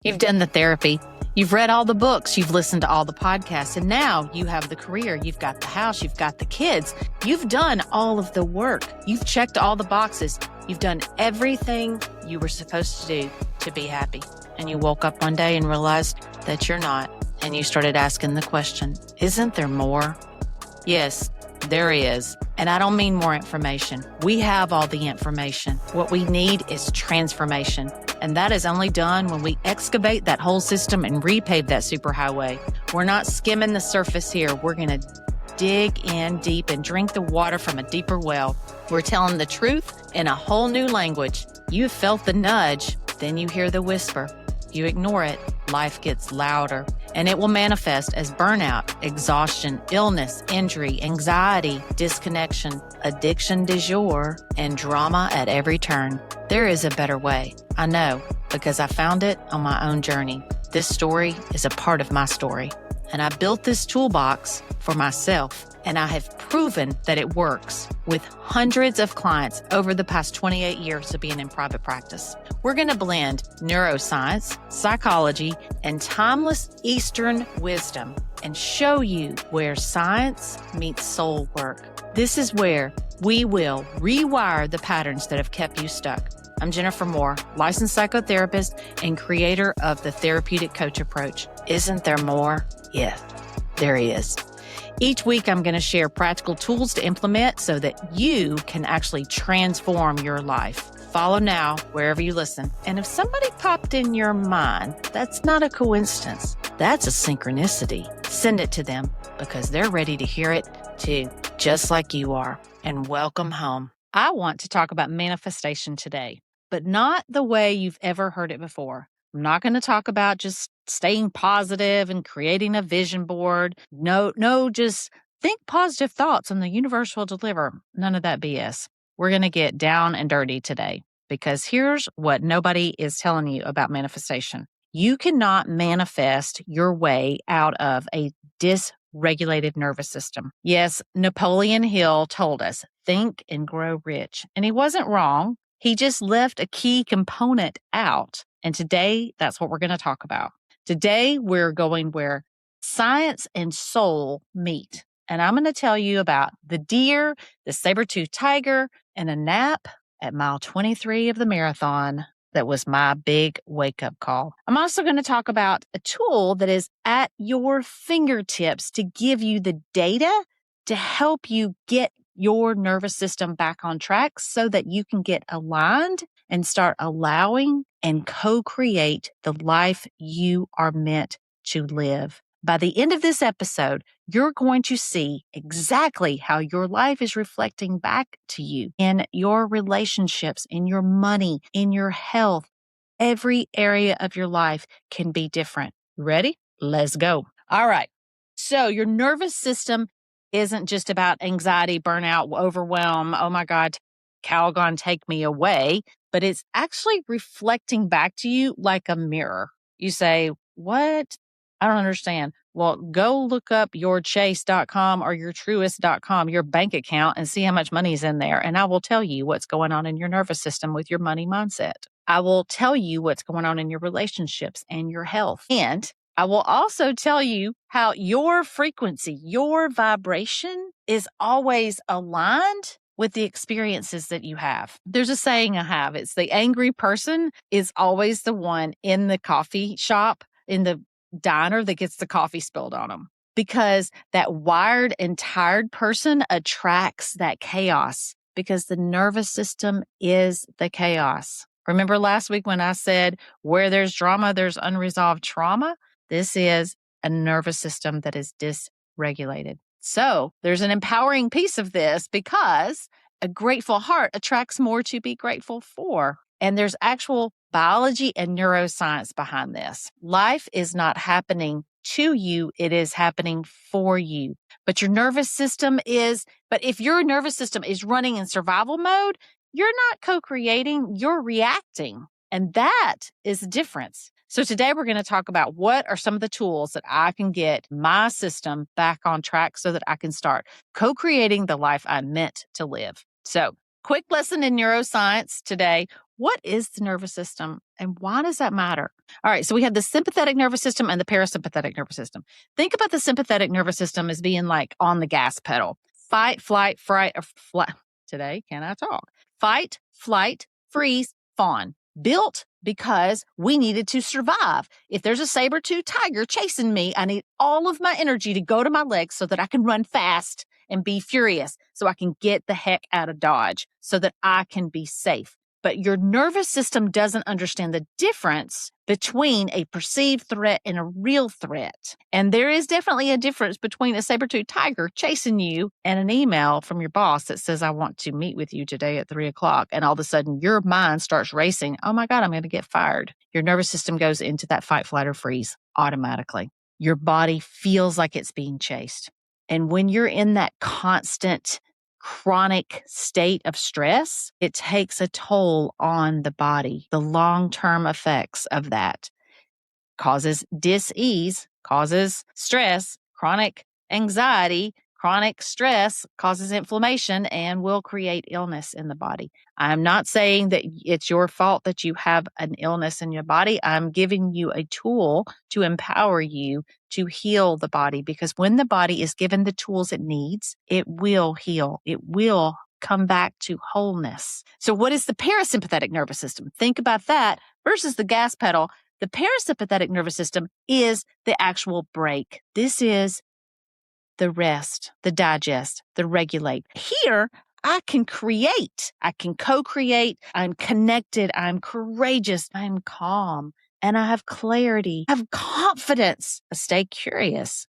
You've done the therapy. You've read all the books. You've listened to all the podcasts. And now you have the career. You've got the house. You've got the kids. You've done all of the work. You've checked all the boxes. You've done everything you were supposed to do to be happy. And you woke up one day and realized that you're not. And you started asking the question, isn't there more? Yes, there is. And I don't mean more information. We have all the information. What we need is transformation. And that is only done when we excavate that whole system and repave that superhighway. We're not skimming the surface here. We're going to dig in deep and drink the water from a deeper well. We're telling the truth in a whole new language. You've felt the nudge, then you hear the whisper. You ignore it, life gets louder, and it will manifest as burnout, exhaustion, illness, injury, anxiety, disconnection, addiction du jour, and drama at every turn. There is a better way. I know, because I found it on my own journey. This story is a part of my story, and I built this toolbox for myself, and I have proven that it works with hundreds of clients over the past 28 years of being in private practice. We're going to blend neuroscience, psychology, and timeless Eastern wisdom and show you where science meets soul work. This is where we will rewire the patterns that have kept you stuck. I'm Jennifer Moore, licensed psychotherapist and creator of the Therapeutic Coach Approach. Isn't there more? Yes, there is. Each week, I'm going to share practical tools to implement so that you can actually transform your life. Follow now wherever you listen. And if somebody popped in your mind, that's not a coincidence. That's a synchronicity. Send it to them because they're ready to hear it too, just like you are. And welcome home. I want to talk about manifestation today, but not the way you've ever heard it before. I'm not going to talk about just staying positive and creating a vision board. No, just think positive thoughts and the universe will deliver. None of that BS. We're going to get down and dirty today because here's what nobody is telling you about manifestation. You cannot manifest your way out of a dysregulated nervous system. Yes, Napoleon Hill told us, think and grow rich. And he wasn't wrong. He just left a key component out. And today, that's what we're going to talk about. Today, we're going where science and soul meet. And I'm going to tell you about the deer, the saber-tooth tiger, and a nap at mile 23 of the marathon. That was my big wake-up call. I'm also going to talk about a tool that is at your fingertips to give you the data to help you get your nervous system back on track so that you can get aligned and start allowing and co-create the life you are meant to live. By the end of this episode, you're going to see exactly how your life is reflecting back to you in your relationships, in your money, in your health. Every area of your life can be different. Ready? Let's go. All right. So your nervous system isn't just about anxiety, burnout, overwhelm. Oh my God, Calgon, take me away. But it's actually reflecting back to you like a mirror. You say, what? I don't understand. Well, go look up yourchase.com or yourtruest.com, your bank account, and see how much money is in there. And I will tell you what's going on in your nervous system with your money mindset. I will tell you what's going on in your relationships and your health. And I will also tell you how your frequency, your vibration is always aligned with the experiences that you have. There's a saying I have. It's the angry person is always the one in the coffee shop, in the diner that gets the coffee spilled on them. Because that wired and tired person attracts that chaos because the nervous system is the chaos. Remember last week when I said where there's drama, there's unresolved trauma? This is a nervous system that is dysregulated. So there's an empowering piece of this because a grateful heart attracts more to be grateful for. And there's actual biology and neuroscience behind this. Life is not happening to you. It is happening for you. But your nervous system is, but if your nervous system is running in survival mode, you're not co-creating, you're reacting. And that is the difference. So today we're going to talk about what are some of the tools that I can get my system back on track so that I can start co-creating the life I'm meant to live. So quick lesson in neuroscience today. What is the nervous system and why does that matter? All right, so we have the sympathetic nervous system and the parasympathetic nervous system. Think about the sympathetic nervous system as being like on the gas pedal. Fight, flight, fright, or flight. Today, can I talk? Fight, flight, freeze, fawn. Built because we needed to survive. If there's a saber-tooth tiger chasing me, I need all of my energy to go to my legs so that I can run fast and be furious, so I can get the heck out of Dodge, so that I can be safe. But your nervous system doesn't understand the difference between a perceived threat and a real threat. And there is definitely a difference between a saber-tooth tiger chasing you and an email from your boss that says, I want to meet with you today at 3:00. And all of a sudden your mind starts racing. Oh my God, I'm going to get fired. Your nervous system goes into that fight, flight, or freeze automatically. Your body feels like it's being chased. And when you're in that constant chronic state of stress, it takes a toll on the body. The long-term effects of that causes dis-ease, causes stress, chronic anxiety, chronic stress causes inflammation and will create illness in the body. I'm not saying that it's your fault that you have an illness in your body. I'm giving you a tool to empower you to heal the body, because when the body is given the tools it needs, it will heal. It will come back to wholeness. So what is the parasympathetic nervous system? Think about that versus the gas pedal. The parasympathetic nervous system is the actual brake. This is the rest, the digest, the regulate. Here, I can create. I can co-create. I'm connected. I'm courageous. I'm calm. And I have clarity. I have confidence. I stay curious.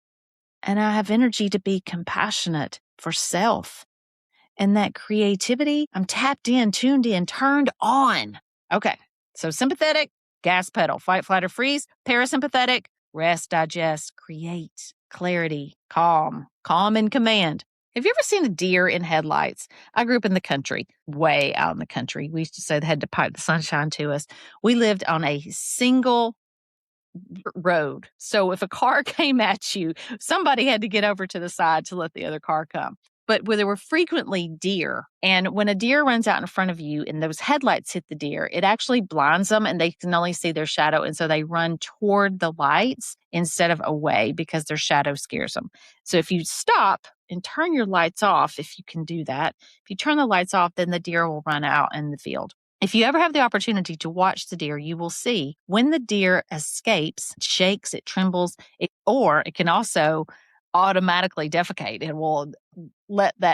And I have energy to be compassionate for self. And that creativity, I'm tapped in, tuned in, turned on. Okay, so sympathetic, gas pedal, fight, flight, or freeze. Parasympathetic, rest, digest, create, clarity, calm and command. Have you ever seen a deer in headlights? I grew up in the country, way out in the country. We used to say they had to pipe the sunshine to us. We lived on a single road. So if a car came at you, somebody had to get over to the side to let the other car come. But where there were frequently deer, and when a deer runs out in front of you and those headlights hit the deer, it actually blinds them and they can only see their shadow. And so they run toward the lights instead of away because their shadow scares them. So if you stop and turn your lights off, if you can do that, if you turn the lights off, then the deer will run out in the field. If you ever have the opportunity to watch the deer, you will see when the deer escapes, it shakes, it trembles, or it can also automatically defecate. It will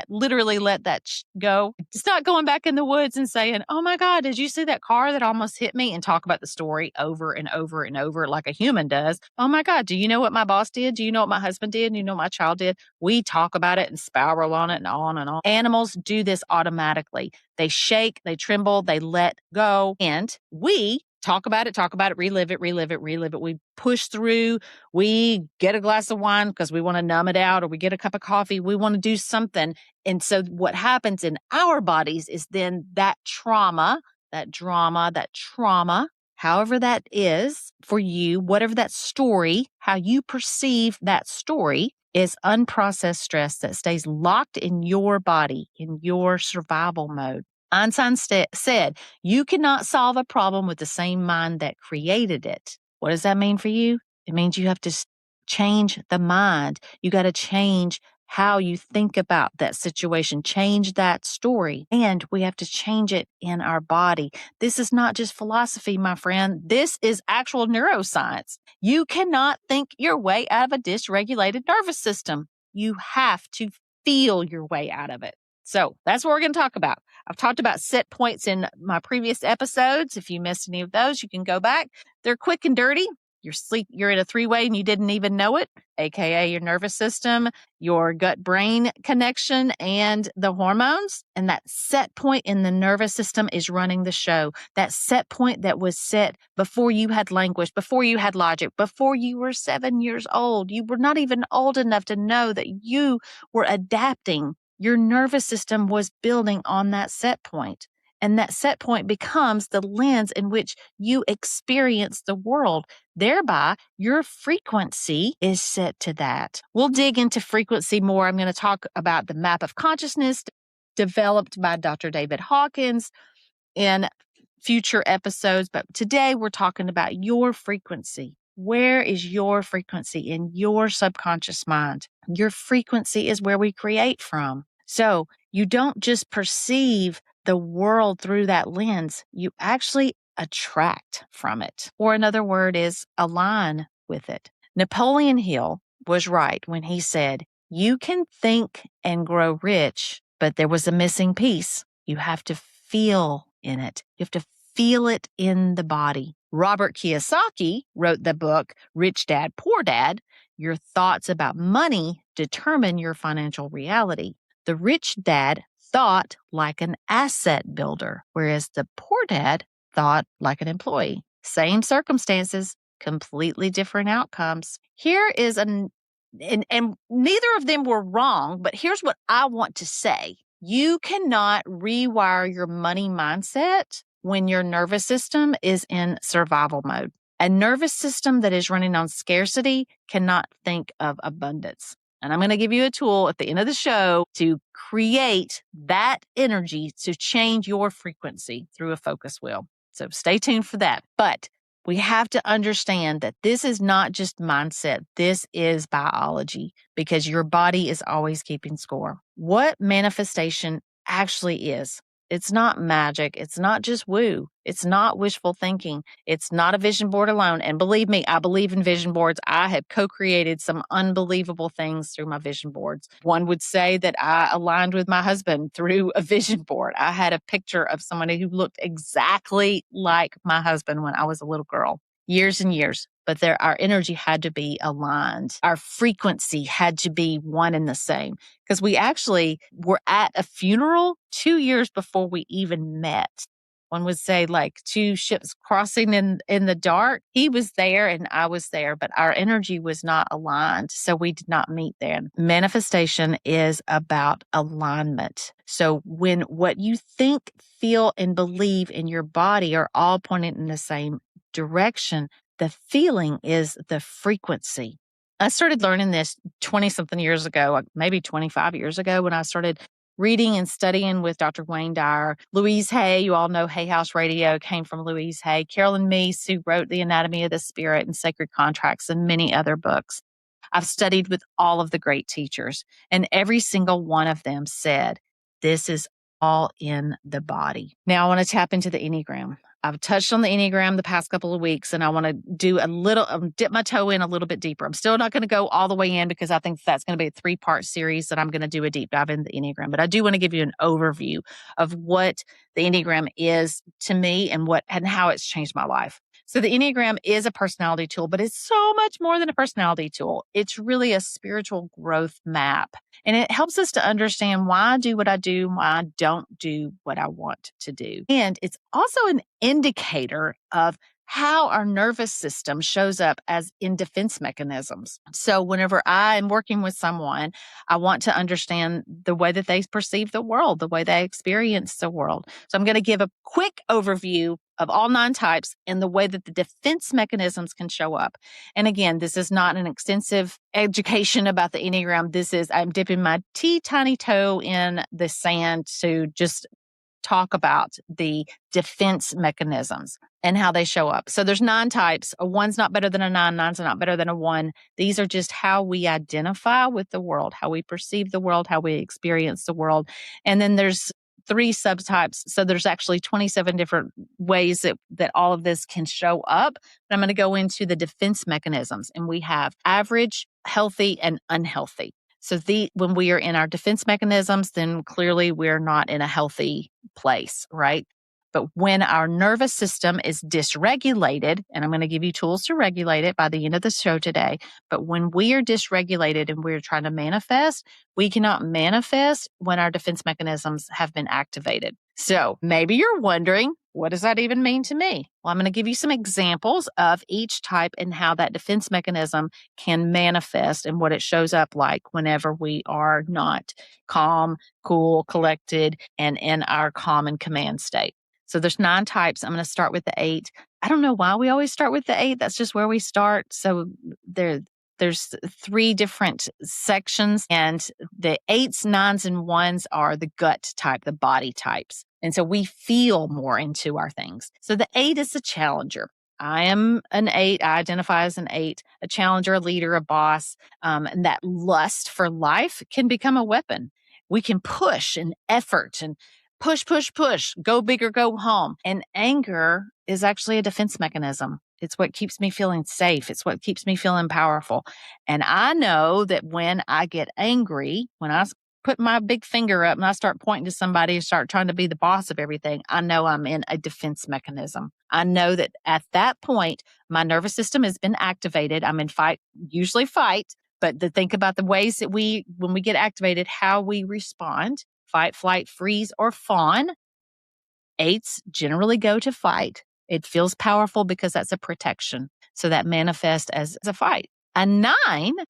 literally let that go. It's not going back in the woods and saying, oh my God, did you see that car that almost hit me? And talk about the story over and over and over like a human does. Oh my God, do you know what my boss did? Do you know what my husband did? Do you know what my child did? We talk about it and spiral on it and on and on. Animals do this automatically. They shake, they tremble, they let go. And we talk about it, relive it. We push through. We get a glass of wine because we want to numb it out, or we get a cup of coffee. We want to do something. And so what happens in our bodies is then that trauma, that drama, that trauma, however that is for you, whatever that story, how you perceive that story, is unprocessed stress that stays locked in your body, in your survival mode. Einstein said, you cannot solve a problem with the same mind that created it. What does that mean for you? It means you have to change the mind. You got to change how you think about that situation, change that story, and we have to change it in our body. This is not just philosophy, my friend. This is actual neuroscience. You cannot think your way out of a dysregulated nervous system. You have to feel your way out of it. So that's what we're going to talk about. I've talked about set points in my previous episodes. If you missed any of those, you can go back. They're quick and dirty. You're in a three-way and you didn't even know it, aka your nervous system, your gut-brain connection, and the hormones. And that set point in the nervous system is running the show. That set point that was set before you had language, before you had logic, before you were 7 years old. You were not even old enough to know that you were adapting. Your nervous system was building on that set point. And that set point becomes the lens in which you experience the world. Thereby, your frequency is set to that. We'll dig into frequency more. I'm going to talk about the map of consciousness developed by Dr. David Hawkins in future episodes, but today we're talking about your frequency. Where is your frequency in your subconscious mind? Your frequency is where we create from. So you don't just perceive the world through that lens, you actually attract from it. Or another word is align with it. Napoleon Hill was right when he said, you can think and grow rich, but there was a missing piece. You have to feel in it. You have to feel it in the body. Robert Kiyosaki wrote the book, Rich Dad, Poor Dad. Your thoughts about money determine your financial reality. The rich dad thought like an asset builder, whereas the poor dad thought like an employee. Same circumstances, completely different outcomes. Here is and neither of them were wrong, but here's what I want to say. You cannot rewire your money mindset when your nervous system is in survival mode. A nervous system that is running on scarcity cannot think of abundance. And I'm going to give you a tool at the end of the show to create that energy to change your frequency through a focus wheel. So stay tuned for that. But we have to understand that this is not just mindset. This is biology because your body is always keeping score. What manifestation actually is. It's not magic. It's not just woo. It's not wishful thinking. It's not a vision board alone. And believe me, I believe in vision boards. I have co-created some unbelievable things through my vision boards. One would say that I aligned with my husband through a vision board. I had a picture of somebody who looked exactly like my husband when I was a little girl. Years and years. But our energy had to be aligned. Our frequency had to be one and the same. Because we actually were at a funeral 2 years before we even met. One would say like two ships crossing in the dark. He was there and I was there, but our energy was not aligned. So we did not meet there. Manifestation is about alignment. So when what you think, feel, and believe in your body are all pointing in the same direction, the feeling is the frequency. I started learning this 20-something years ago, maybe 25 years ago, when I started reading and studying with Dr. Wayne Dyer. Louise Hay, you all know Hay House Radio, came from Louise Hay. Carolyn Meese, who wrote The Anatomy of the Spirit and Sacred Contracts and many other books. I've studied with all of the great teachers, and every single one of them said, this is all in the body. Now I want to tap into the Enneagram. I've touched on the Enneagram the past couple of weeks, and I want to do dip my toe in a little bit deeper. I'm still not going to go all the way in because I think that's going to be a 3-part series that I'm going to do a deep dive in the Enneagram. But I do want to give you an overview of what the Enneagram is to me and how it's changed my life. So the Enneagram is a personality tool, but it's so much more than a personality tool. It's really a spiritual growth map. And it helps us to understand why I do what I do, why I don't do what I want to do. And it's also an indicator of how our nervous system shows up as in defense mechanisms. So whenever I am working with someone, I want to understand the way that they perceive the world, the way they experience the world. So I'm going to give a quick overview of all 9 types and the way that the defense mechanisms can show up. And again, this is not an extensive education about the Enneagram. I'm dipping my tiny toe in the sand to just talk about the defense mechanisms and how they show up. So there's 9 types. A 1's not better than a 9. 9's not better than a 1. These are just how we identify with the world, how we perceive the world, how we experience the world. And then there's 3 subtypes. So there's actually 27 different ways that all of this can show up. But I'm going to go into the defense mechanisms. And we have average, healthy, and unhealthy. So when we are in our defense mechanisms, then clearly we're not in a healthy place, right? But when our nervous system is dysregulated, and I'm going to give you tools to regulate it by the end of the show today, but when we are dysregulated and we're trying to manifest, we cannot manifest when our defense mechanisms have been activated. So maybe you're wondering, what does that even mean to me? Well, I'm going to give you some examples of each type and how that defense mechanism can manifest and what it shows up like whenever we are not calm, cool, collected, and in our calm and command state. So there's 9 types. I'm going to start with the 8. I don't know why we always start with the 8. That's just where we start. So there's 3 different sections, and the 8s, 9s, and 1s are the gut type, the body types. And so we feel more into our things. So the 8 is the challenger. I am an 8. I identify as an 8, a challenger, a leader, a boss. And that lust for life can become a weapon. We can push and effort and push, push, push, go big or go home. And anger is actually a defense mechanism. It's what keeps me feeling safe. It's what keeps me feeling powerful. And I know that when I get angry, when I put my big finger up and I start pointing to somebody and start trying to be the boss of everything, I know I'm in a defense mechanism. I know that at that point, my nervous system has been activated. I'm in fight, usually fight, but to think about the ways that when we get activated, how we respond: fight, flight, freeze, or fawn. 8s generally go to fight. It feels powerful because that's a protection. So that manifests as a fight. A 9,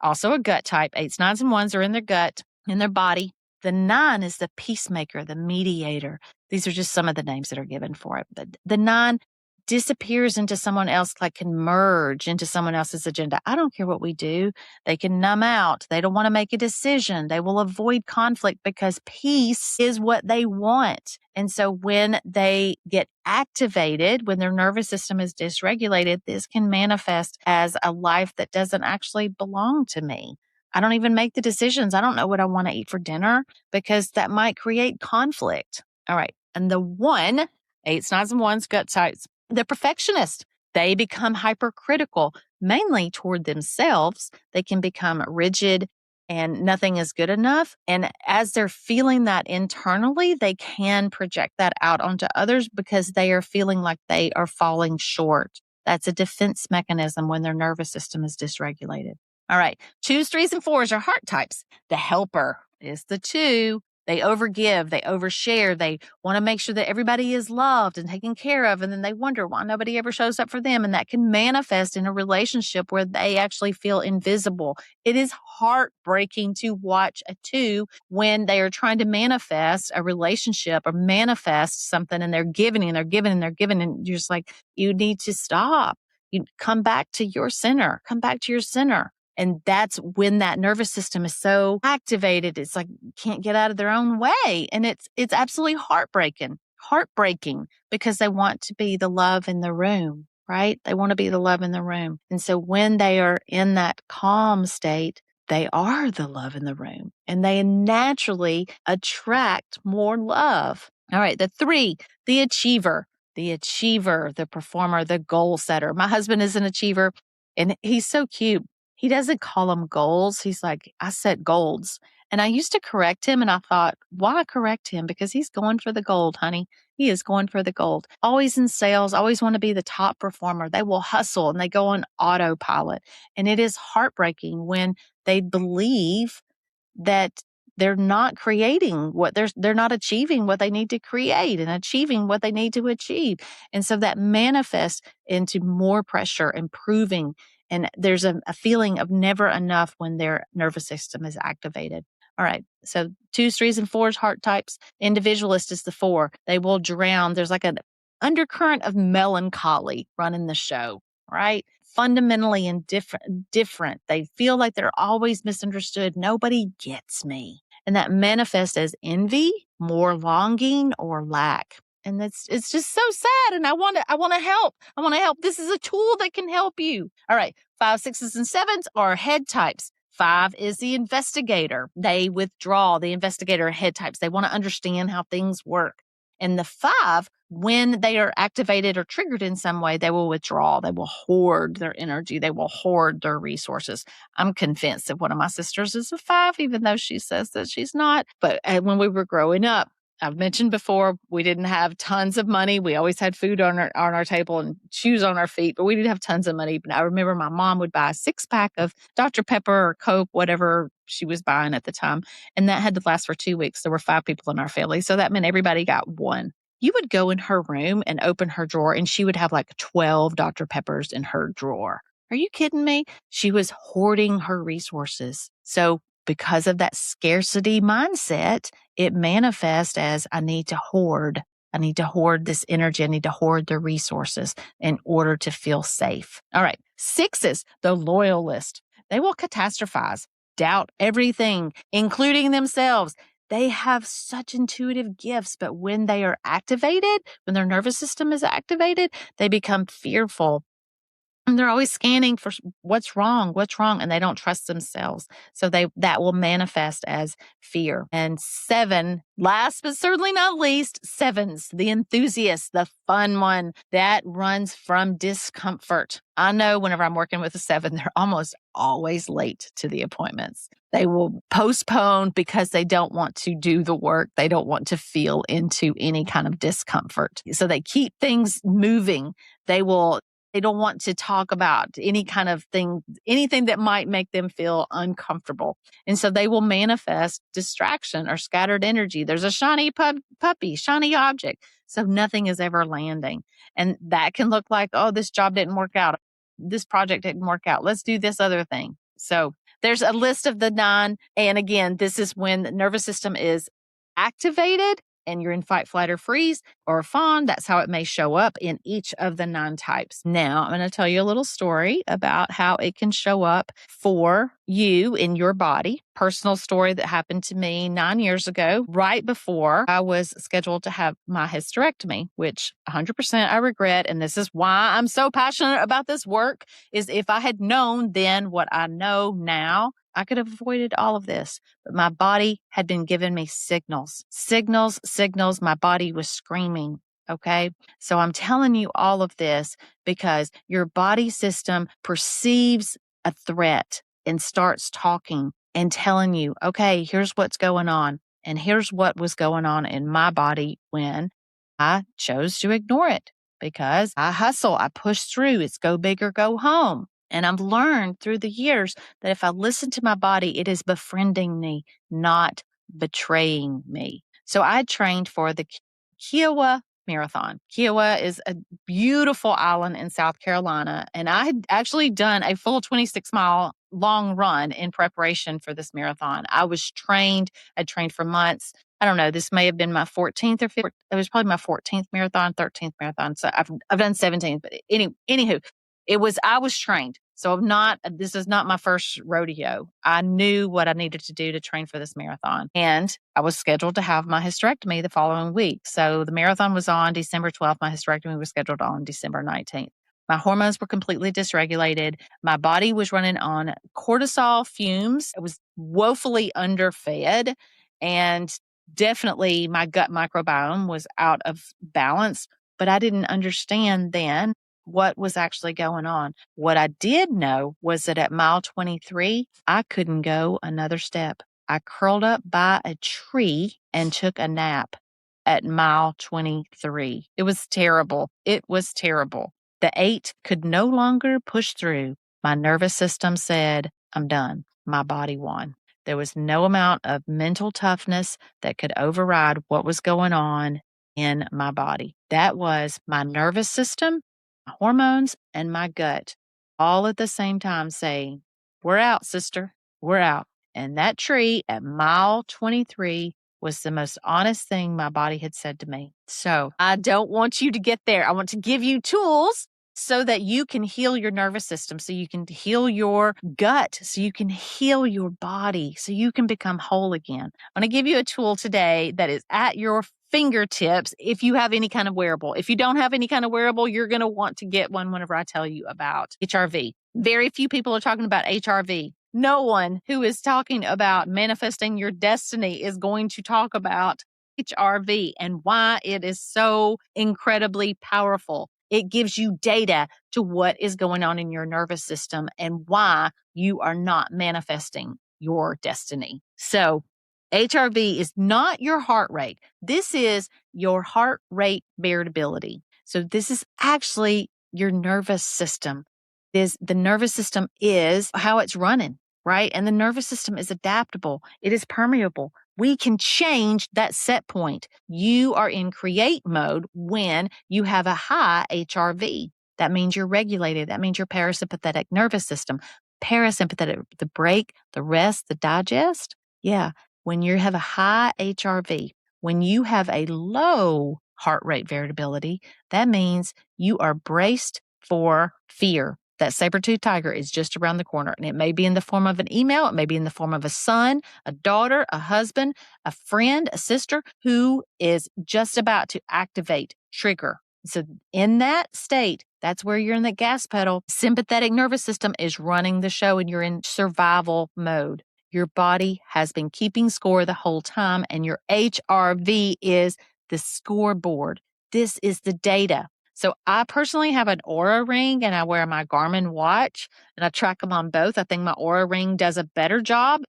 also a gut type. 8s, 9s, and 1s are in their gut, in their body. The 9 is the peacemaker, the mediator. These are just some of the names that are given for it. But the 9 disappears into someone else, like can merge into someone else's agenda. I don't care what we do. They can numb out. They don't want to make a decision. They will avoid conflict because peace is what they want. And so when they get activated, when their nervous system is dysregulated, this can manifest as a life that doesn't actually belong to me. I don't even make the decisions. I don't know what I want to eat for dinner because that might create conflict. All right. And the 1, 8s, 9s, and 1s, gut types, the perfectionist. They become hypercritical, mainly toward themselves. They can become rigid and nothing is good enough. And as they're feeling that internally, they can project that out onto others because they are feeling like they are falling short. That's a defense mechanism when their nervous system is dysregulated. All right. 2s, 3s, and 4s are heart types. The helper is the 2. They overgive, they overshare, they want to make sure that everybody is loved and taken care of, and then they wonder why nobody ever shows up for them. And that can manifest in a relationship where they actually feel invisible. It is heartbreaking to watch a 2 when they are trying to manifest a relationship or manifest something, and they're giving and they're giving and they're giving, and you're just like, you need to stop. You come back to your center. Come back to your center. And that's when that nervous system is so activated. It's like can't get out of their own way. And it's absolutely heartbreaking because they want to be the love in the room, right? They want to be the love in the room. And so when they are in that calm state, they are the love in the room and they naturally attract more love. All right. The 3, the achiever, the performer, the goal setter. My husband is an achiever and he's so cute. He doesn't call them goals. He's like, I set goals. And I used to correct him and I thought, why correct him? Because he's going for the gold, honey. He is going for the gold. Always in sales, always want to be the top performer. They will hustle and they go on autopilot. And it is heartbreaking when they believe that they're not creating what they're not achieving what they need to create and achieving what they need to achieve. And so that manifests into more pressure, improving. And there's a feeling of never enough when their nervous system is activated. All right. So 2s, 3s, and 4s, heart types. Individualist is the 4. They will drown. There's like an undercurrent of melancholy running the show, right? Fundamentally different. They feel like they're always misunderstood. Nobody gets me. And that manifests as envy, more longing, or lack. And it's just so sad. And I want to help. I want to help. This is a tool that can help you. All right. 5, 6s, and 7s are head types. 5 is the investigator. They withdraw. The investigator head types. They want to understand how things work. And the 5, when they are activated or triggered in some way, they will withdraw. They will hoard their energy. They will hoard their resources. I'm convinced that one of my sisters is a 5, even though she says that she's not. But when we were growing up, I've mentioned before, we didn't have tons of money. We always had food on our table and shoes on our feet, but we didn't have tons of money. But I remember my mom would buy a 6-pack of Dr. Pepper or Coke, whatever she was buying at the time. And that had to last for 2 weeks. There were 5 people in our family. So that meant everybody got one. You would go in her room and open her drawer and she would have like 12 Dr. Peppers in her drawer. Are you kidding me? She was hoarding her resources. So because of that scarcity mindset, it manifests as I need to hoard. I need to hoard this energy. I need to hoard the resources in order to feel safe. All right. 6s, the loyalist. They will catastrophize, doubt everything, including themselves. They have such intuitive gifts, but when they are activated, when their nervous system is activated, they become fearful. And they're always scanning for what's wrong, and they don't trust themselves. So that will manifest as fear. And 7, last but certainly not least, 7s, the enthusiast, the fun one, that runs from discomfort. I know whenever I'm working with a 7, they're almost always late to the appointments. They will postpone because they don't want to do the work. They don't want to feel into any kind of discomfort. So they keep things moving. They don't want to talk about any kind of thing, anything that might make them feel uncomfortable. And so they will manifest distraction or scattered energy. There's a shiny puppy, shiny object. So nothing is ever landing. And that can look like, oh, this job didn't work out. This project didn't work out. Let's do this other thing. So there's a list of the 9. And again, this is when the nervous system is activated and you're in fight, flight, or freeze or fawn. That's how it may show up in each of the 9 types. Now, I'm going to tell you a little story about how it can show up for you in your body. Personal story that happened to me 9 years ago, right before I was scheduled to have my hysterectomy, which 100% I regret. And this is why I'm so passionate about this work, is if I had known then what I know now, I could have avoided all of this, but my body had been giving me signals. My body was screaming. Okay. So I'm telling you all of this because your body system perceives a threat and starts talking and telling you, okay, here's what's going on. And here's what was going on in my body when I chose to ignore it, because I hustle, I push through. It's go big or go home. And I've learned through the years that if I listen to my body, it is befriending me, not betraying me. So I trained for the Kiowa Marathon. Kiowa is a beautiful island in South Carolina. And I had actually done a full 26-mile long run in preparation for this marathon. I trained for months. I don't know, this may have been my 14th or 15th. It was probably my 14th marathon, 13th marathon. So I've done 17, but anywho, I was trained. So this is not my first rodeo. I knew what I needed to do to train for this marathon. And I was scheduled to have my hysterectomy the following week. So the marathon was on December 12th. My hysterectomy was scheduled on December 19th. My hormones were completely dysregulated. My body was running on cortisol fumes. I was woefully underfed. And definitely my gut microbiome was out of balance. But I didn't understand then what was actually going on. What I did know was that at mile 23, I couldn't go another step. I curled up by a tree and took a nap at mile 23. It was terrible. The 8 could no longer push through. My nervous system said, I'm done. My body won. There was no amount of mental toughness that could override what was going on in my body. That was my nervous system, hormones, and my gut all at the same time saying, we're out, sister, we're out. And that tree at mile 23 was the most honest thing my body had said to me. So I don't want you to get there. I want to give you tools so that you can heal your nervous system, so you can heal your gut, so you can heal your body, so you can become whole again. I'm going to give you a tool today that is at your fingertips if you have any kind of wearable. If you don't have any kind of wearable, you're going to want to get one whenever I tell you about HRV. Very few people are talking about HRV. No one who is talking about manifesting your destiny is going to talk about HRV and why it is so incredibly powerful. It gives you data to what is going on in your nervous system and why you are not manifesting your destiny. So HRV is not your heart rate. This is your heart rate variability. So this is actually your nervous system. The nervous system is how it's running, right? And the nervous system is adaptable. It is permeable. We can change that set point. You are in create mode when you have a high HRV. That means you're regulated. That means your parasympathetic nervous system. Parasympathetic, the break, the rest, the digest. Yeah. When you have a high HRV, when you have a low heart rate variability, that means you are braced for fear. That saber-tooth tiger is just around the corner. And it may be in the form of an email. It may be in the form of a son, a daughter, a husband, a friend, a sister who is just about to activate, trigger. So in that state, that's where you're in the gas pedal. Sympathetic nervous system is running the show and you're in survival mode. Your body has been keeping score the whole time, and your HRV is the scoreboard. This is the data. So I personally have an Aura ring and I wear my Garmin watch and I track them on both. I think my Aura ring does a better job.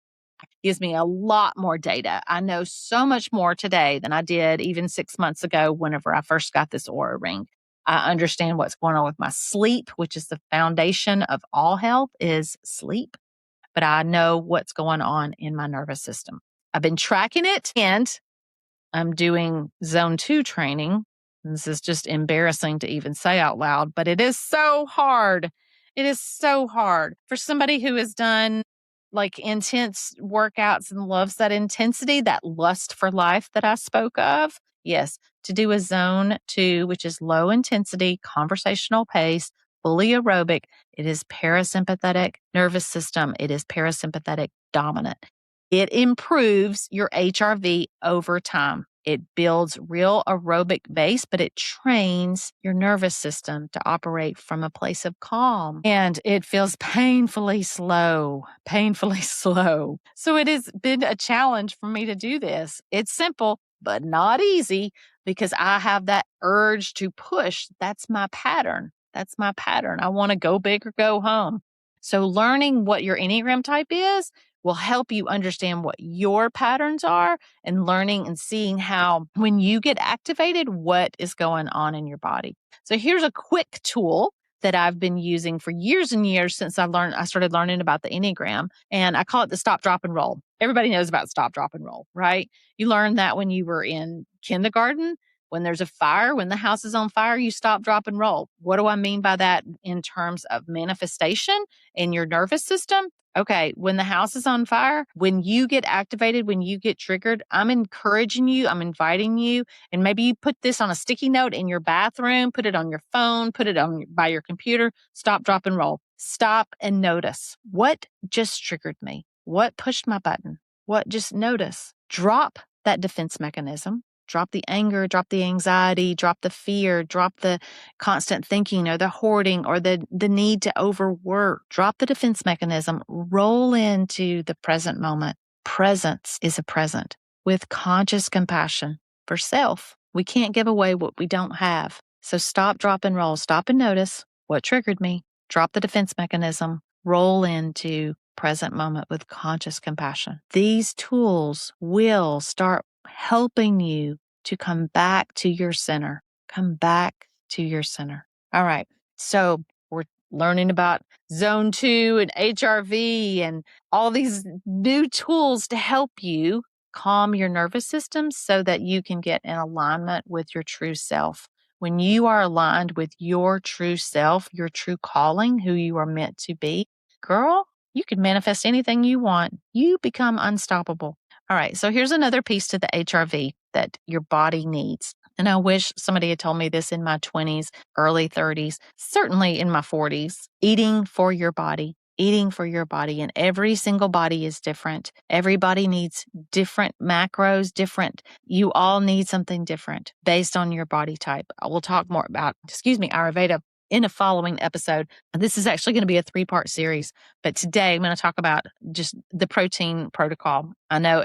Gives me a lot more data. I know so much more today than I did even 6 months ago whenever I first got this Aura ring. I understand what's going on with my sleep, which is the foundation of all health is sleep. But I know what's going on in my nervous system. I've been tracking it and I'm doing zone 2 training. This is just embarrassing to even say out loud, but it is so hard. It is so hard for somebody who has done like intense workouts and loves that intensity, that lust for life that I spoke of. Yes, to do a zone 2, which is low intensity, conversational pace, fully aerobic. It is parasympathetic nervous system. It is parasympathetic dominant. It improves your HRV over time. It builds real aerobic base, but it trains your nervous system to operate from a place of calm. And it feels painfully slow, painfully slow. So it has been a challenge for me to do this. It's simple, but not easy because I have that urge to push. That's my pattern. That's my pattern. I want to go big or go home. So learning what your Enneagram type is will help you understand what your patterns are and learning and seeing how when you get activated, what is going on in your body. So here's a quick tool that I've been using for years and years since I started learning about the Enneagram, and I call it the stop, drop, and roll. Everybody knows about stop, drop, and roll, right? You learned that when you were in kindergarten. When there's a fire, when the house is on fire, you stop, drop, and roll. What do I mean by that in terms of manifestation in your nervous system? Okay, when the house is on fire, when you get activated, when you get triggered, I'm encouraging you, I'm inviting you, and maybe you put this on a sticky note in your bathroom, put it on your phone, put it on by your computer, stop, drop, and roll. Stop and notice. What just triggered me? What pushed my button? What just notice? Drop that defense mechanism. Drop the anger, drop the anxiety, drop the fear, drop the constant thinking or the hoarding or the need to overwork. Drop the defense mechanism, roll into the present moment. Presence is a present with conscious compassion for self. We can't give away what we don't have. So stop, drop, and roll. Stop and notice what triggered me. Drop the defense mechanism, roll into present moment with conscious compassion. These tools will start helping you to come back to your center. Come back to your center. All right. So we're learning about zone 2 and HRV and all these new tools to help you calm your nervous system so that you can get in alignment with your true self. When you are aligned with your true self, your true calling, who you are meant to be, girl, you can manifest anything you want. You become unstoppable. All right, so here's another piece to the HRV that your body needs. And I wish somebody had told me this in my 20s, early 30s, certainly in my 40s. Eating for your body, eating for your body. And every single body is different. Everybody needs different macros, different. You all need something different based on your body type. I will talk more about, Ayurveda in a following episode. This is actually going to be a 3-part series, but today I'm going to talk about just the protein protocol. I know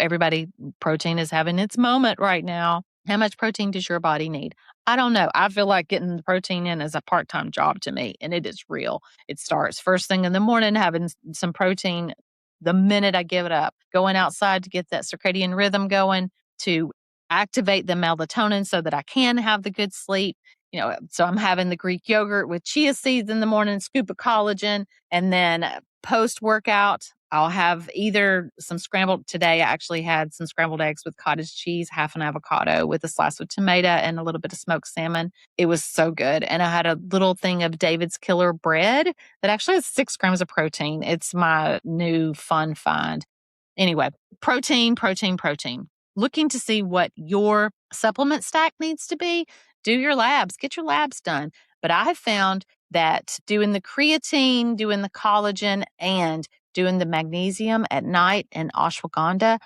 protein is having its moment right now. How much protein does your body need? I don't know. I feel like getting the protein in is a part-time job to me, and it is real. It starts first thing in the morning, having some protein the minute I give it up, going outside to get that circadian rhythm going, to activate the melatonin so that I can have the good sleep. So I'm having the Greek yogurt with chia seeds in the morning, scoop of collagen, and then post-workout, I'll have either today I actually had some scrambled eggs with cottage cheese, half an avocado with a slice of tomato and a little bit of smoked salmon. It was so good. And I had a little thing of David's Killer bread that actually has 6 grams of protein. It's my new fun find. Anyway, protein. Looking to see what your supplement stack needs to be. Do your labs, get your labs done. But I have found that doing the creatine, doing the collagen, and doing the magnesium at night and ashwagandha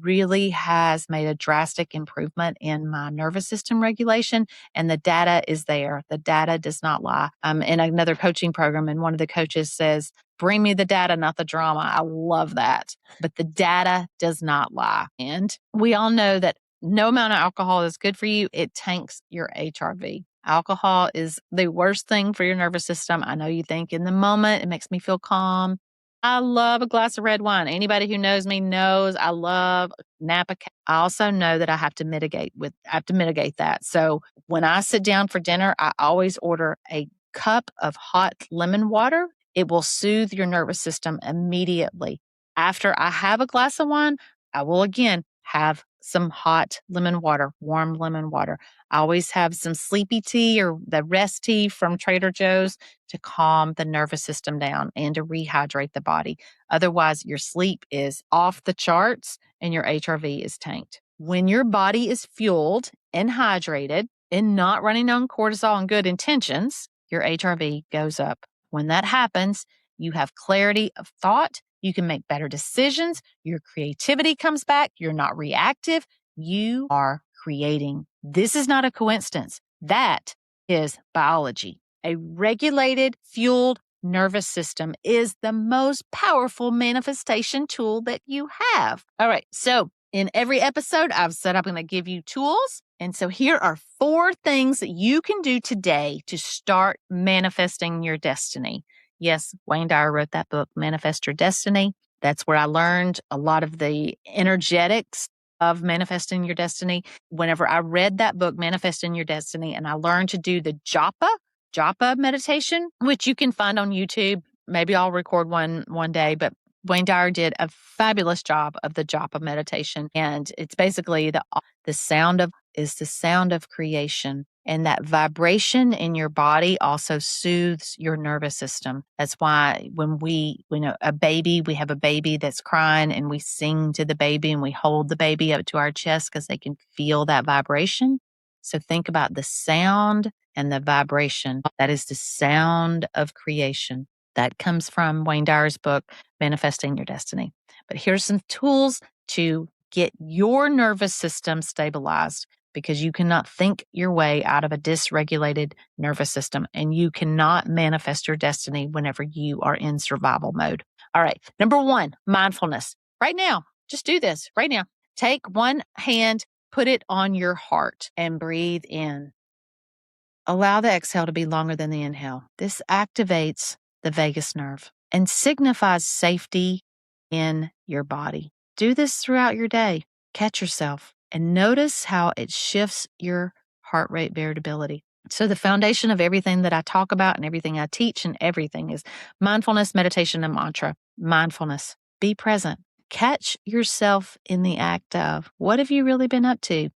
really has made a drastic improvement in my nervous system regulation. And the data is there. The data does not lie. I'm in another coaching program, and one of the coaches says, bring me the data, not the drama. I love that. But the data does not lie. And we all know that no amount of alcohol is good for you. It tanks your HRV. Alcohol is the worst thing for your nervous system. I know you think in the moment it makes me feel calm. I love a glass of red wine. Anybody who knows me knows I love Napa. I also know that I have to mitigate that. So when I sit down for dinner, I always order a cup of hot lemon water. It will soothe your nervous system immediately. After I have a glass of wine, I will again have some hot lemon water, warm lemon water. I always have some sleepy tea or the rest tea from Trader Joe's to calm the nervous system down and to rehydrate the body. Otherwise, your sleep is off the charts and your HRV is tanked. When your body is fueled and hydrated and not running on cortisol and good intentions, your HRV goes up. When that happens, you have clarity of thought. You can make better decisions. Your creativity comes back. You're not reactive. You are creating. This is not a coincidence. That is biology. A regulated, fueled nervous system is the most powerful manifestation tool that you have. All right. So in every episode, I've said I'm going to give you tools. And so here are 4 things that you can do today to start manifesting your destiny. Yes, Wayne Dyer wrote that book, Manifest Your Destiny. That's where I learned a lot of the energetics of manifesting your destiny. Whenever I read that book, Manifesting Your Destiny, and I learned to do the japa meditation, which you can find on YouTube. Maybe I'll record one day, but Wayne Dyer did a fabulous job of the japa meditation. And it's basically the sound of creation. And that vibration in your body also soothes your nervous system. That's why when we have a baby that's crying and we sing to the baby and we hold the baby up to our chest because they can feel that vibration. So think about the sound and the vibration. That is the sound of creation. That comes from Wayne Dyer's book, Manifesting Your Destiny. But here's some tools to get your nervous system stabilized, because you cannot think your way out of a dysregulated nervous system, and you cannot manifest your destiny whenever you are in survival mode. All right. Number 1, mindfulness. Right now, just do this right now. Take one hand, put it on your heart, and breathe in. Allow the exhale to be longer than the inhale. This activates the vagus nerve and signifies safety in your body. Do this throughout your day. Catch yourself and notice how it shifts your heart rate variability. So the foundation of everything that I talk about and everything I teach and everything is mindfulness, meditation, and mantra. Mindfulness. Be present. Catch yourself in the act of, what have you really been up to?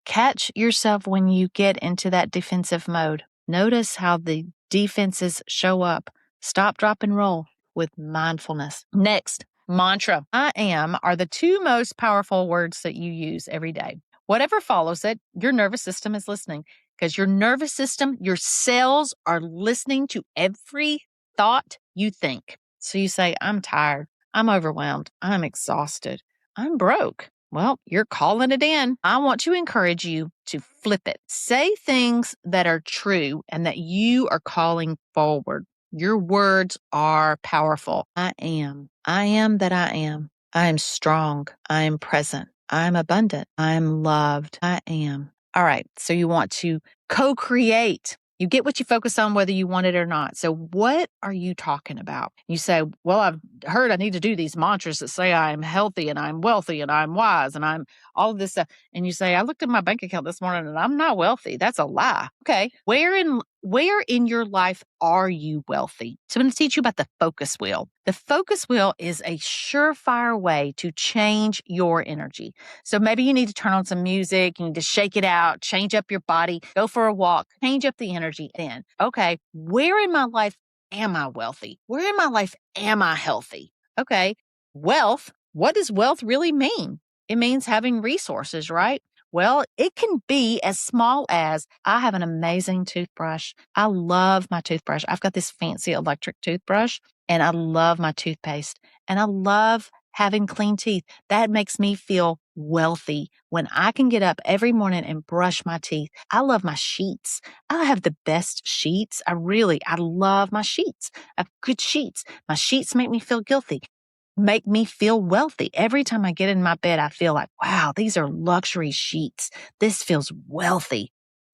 Catch yourself when you get into that defensive mode. Notice how the defenses show up. Stop, drop, and roll with mindfulness. Next, mantra. I am are the 2 most powerful words that you use every day. Whatever follows it, your nervous system is listening, because your nervous system, your cells are listening to every thought you think. So you say, I'm tired. I'm overwhelmed. I'm exhausted. I'm broke. Well, you're calling it in. I want to encourage you to flip it. Say things that are true and that you are calling forward. Your words are powerful. I am. I am that I am. I am strong. I am present. I am abundant. I am loved. I am. All right. So you want to co-create. You get what you focus on, whether you want it or not. So what are you talking about? You say, well, I've heard I need to do these mantras that say I am healthy and I'm wealthy and I'm wise and I'm all of this stuff. And you say, I looked at my bank account this morning and I'm not wealthy. That's a lie. Okay. Where in your life are you wealthy? So I'm going to teach you about the focus wheel. The focus wheel is a surefire way to change your energy. So maybe you need to turn on some music, you need to shake it out, change up your body, go for a walk, change up the energy. Then, okay, where in my life am I wealthy? Where in my life am I healthy? Okay, wealth. What does wealth really mean? It means having resources, right? Well, it can be as small as I have an amazing toothbrush. I love my toothbrush. I've got this fancy electric toothbrush and I love my toothpaste and I love having clean teeth. That makes me feel wealthy when I can get up every morning and brush my teeth. I love my sheets. I have the best sheets. I love my sheets. I have good sheets. My sheets make me feel guilty, make me feel wealthy. Every time I get in my bed, I feel like, wow, these are luxury sheets. This feels wealthy.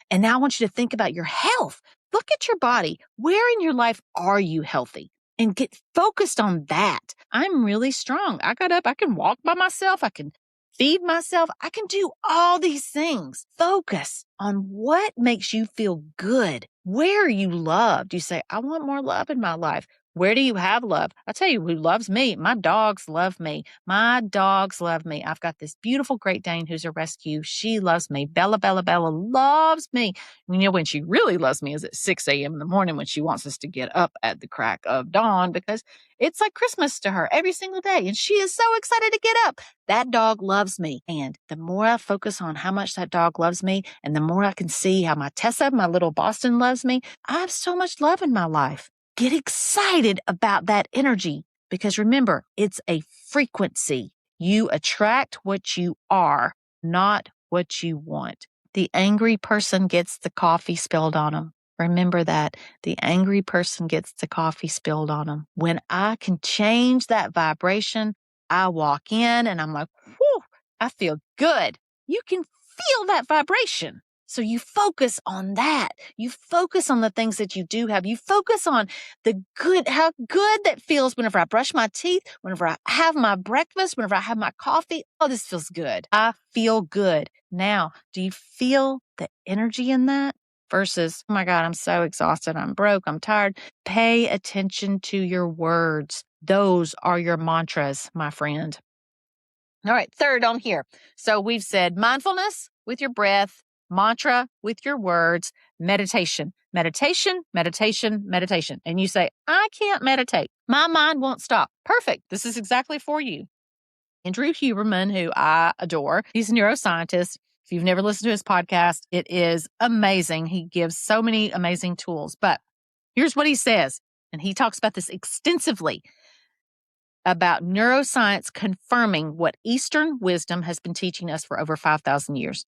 And now I want you to think about your health. Look at your body. Where in your life are you healthy? And get focused on that. I'm really strong. I got up. I can walk by myself. I can feed myself. I can do all these things. Focus on what makes you feel good. Where are you loved? You say, I want more love in my life. Where do you have love? I'll tell you who loves me. My dogs love me. My dogs love me. I've got this beautiful Great Dane who's a rescue. She loves me. Bella, Bella, Bella loves me. You know, when she really loves me is at 6 a.m. in the morning when she wants us to get up at the crack of dawn because it's like Christmas to her every single day. And she is so excited to get up. That dog loves me. And the more I focus on how much that dog loves me and the more I can see how my Tessa, my little Boston, loves me, I have so much love in my life. Get excited about that energy because remember, it's a frequency. You attract what you are, not what you want. The angry person gets the coffee spilled on them. Remember that. The angry person gets the coffee spilled on them. When I can change that vibration, I walk in and I'm like, whew, I feel good. You can feel that vibration. So you focus on that. You focus on the things that you do have. You focus on the good, how good that feels whenever I brush my teeth, whenever I have my breakfast, whenever I have my coffee. Oh, this feels good. I feel good. Now, do you feel the energy in that? Versus, oh my God, I'm so exhausted. I'm broke. I'm tired. Pay attention to your words. Those are your mantras, my friend. All right, third on here. So we've said mindfulness with your breath, mantra with your words, meditation, meditation, meditation, meditation. And you say, I can't meditate. My mind won't stop. Perfect. This is exactly for you. Andrew Huberman, who I adore, he's a neuroscientist. If you've never listened to his podcast, it is amazing. He gives so many amazing tools. But here's what he says, and he talks about this extensively, about neuroscience confirming what Eastern wisdom has been teaching us for over 5,000 years.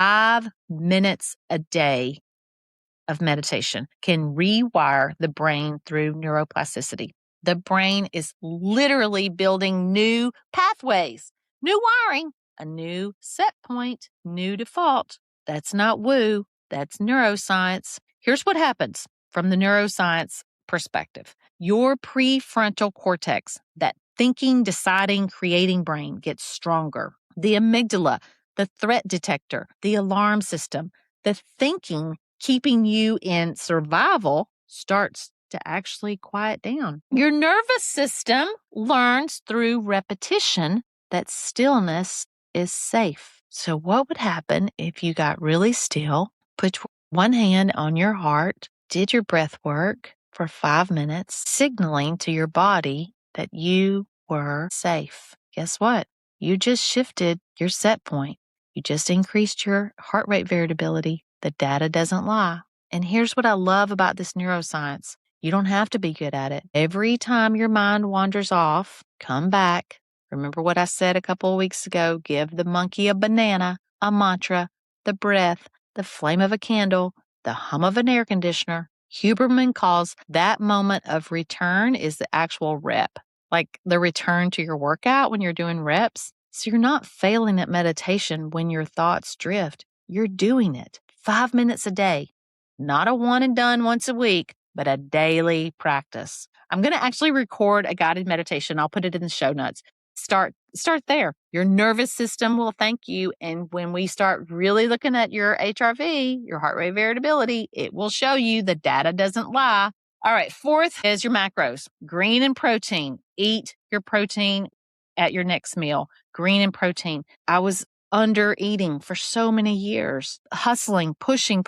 5 minutes a day of meditation can rewire the brain through neuroplasticity. The brain is literally building new pathways, new wiring, a new set point, new default. That's not woo, that's neuroscience. Here's what happens from the neuroscience perspective. Your prefrontal cortex, that thinking, deciding, creating brain, gets stronger. The amygdala, the threat detector, the alarm system, the thinking keeping you in survival starts to actually quiet down. Your nervous system learns through repetition that stillness is safe. So what would happen if you got really still, put one hand on your heart, did your breath work for 5 minutes, signaling to your body that you were safe? Guess what? You just shifted your set point. You just increased your heart rate variability. The data doesn't lie. And here's what I love about this neuroscience. You don't have to be good at it. Every time your mind wanders off, come back. Remember what I said a couple of weeks ago. Give the monkey a banana, a mantra, the breath, the flame of a candle, the hum of an air conditioner. Huberman calls that moment of return is the actual rep, like the return to your workout when you're doing reps. So you're not failing at meditation when your thoughts drift. You're doing it 5 minutes a day, not a one and done once a week, but a daily practice. I'm going to actually record a guided meditation. I'll put it in the show notes. Start there. Your nervous system will thank you. And when we start really looking at your HRV, your heart rate variability, it will show you the data doesn't lie. All right. Fourth is your macros. Green and protein. Eat your protein at your next meal. Green and protein. I was under eating for so many years, hustling, pushing,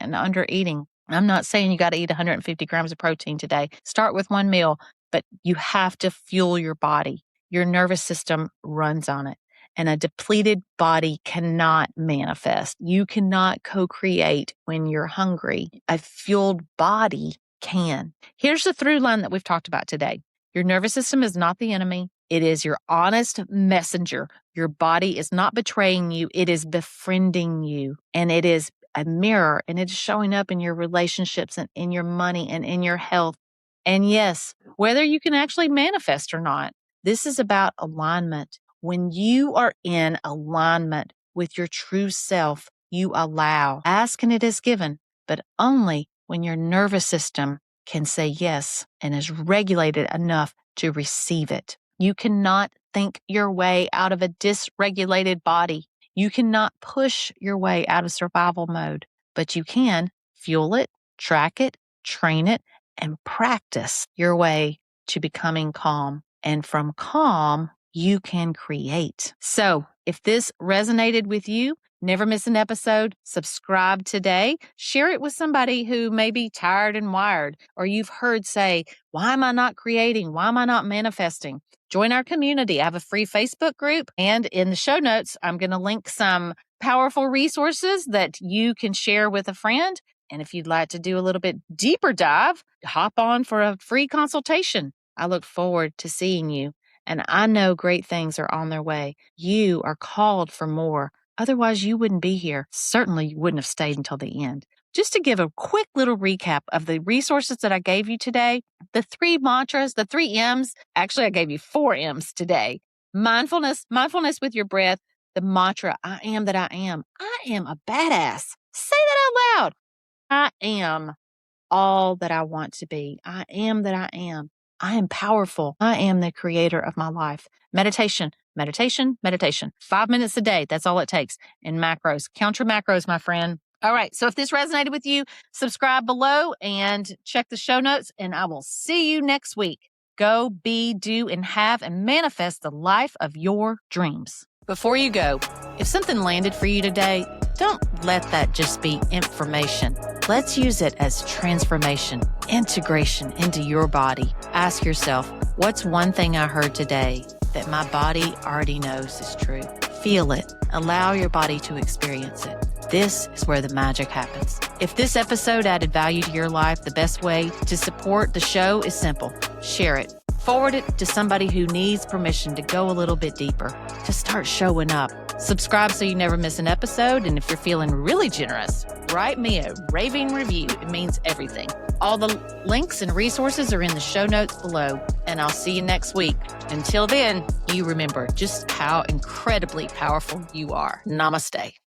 and under eating. I'm not saying you got to eat 150 grams of protein today. Start with one meal, but you have to fuel your body. Your nervous system runs on it. And a depleted body cannot manifest. You cannot co-create when you're hungry. A fueled body can. Here's the through line that we've talked about today. Your nervous system is not the enemy. It is your honest messenger. Your body is not betraying you. It is befriending you. And it is a mirror, and it's showing up in your relationships and in your money and in your health. And yes, whether you can actually manifest or not, this is about alignment. When you are in alignment with your true self, you allow. Ask and it is given, but only when your nervous system can say yes and is regulated enough to receive it. You cannot think your way out of a dysregulated body. You cannot push your way out of survival mode, but you can fuel it, track it, train it, and practice your way to becoming calm. And from calm, you can create. So if this resonated with you, never miss an episode. Subscribe today. Share it with somebody who may be tired and wired, or you've heard say, why am I not creating? Why am I not manifesting? Join our community. I have a free Facebook group, and in the show notes, I'm going to link some powerful resources that you can share with a friend. And if you'd like to do a little bit deeper dive, hop on for a free consultation. I look forward to seeing you. And I know great things are on their way. You are called for more. Otherwise, you wouldn't be here. Certainly, you wouldn't have stayed until the end. Just to give a quick little recap of the resources that I gave you today, the 3 mantras, the 3 M's. Actually, I gave you 4 M's today. Mindfulness with your breath, the mantra, I am that I am. I am a badass. Say that out loud. I am all that I want to be. I am that I am. I am powerful. I am the creator of my life. Meditation. 5 minutes a day. That's all it takes. And macros. Count your macros, my friend. All right. So if this resonated with you, subscribe below and check the show notes, and I will see you next week. Go, be, do, and have, and manifest the life of your dreams. Before you go, if something landed for you today, don't let that just be information. Let's use it as transformation, integration into your body. Ask yourself, what's one thing I heard today that my body already knows is true? Feel it. Allow your body to experience it. This is where the magic happens. If this episode added value to your life, the best way to support the show is simple. Share it. Forward it to somebody who needs permission to go a little bit deeper, to start showing up. Subscribe so you never miss an episode. And if you're feeling really generous, write me a raving review. It means everything. All the links and resources are in the show notes below. And I'll see you next week. Until then, you remember just how incredibly powerful you are. Namaste.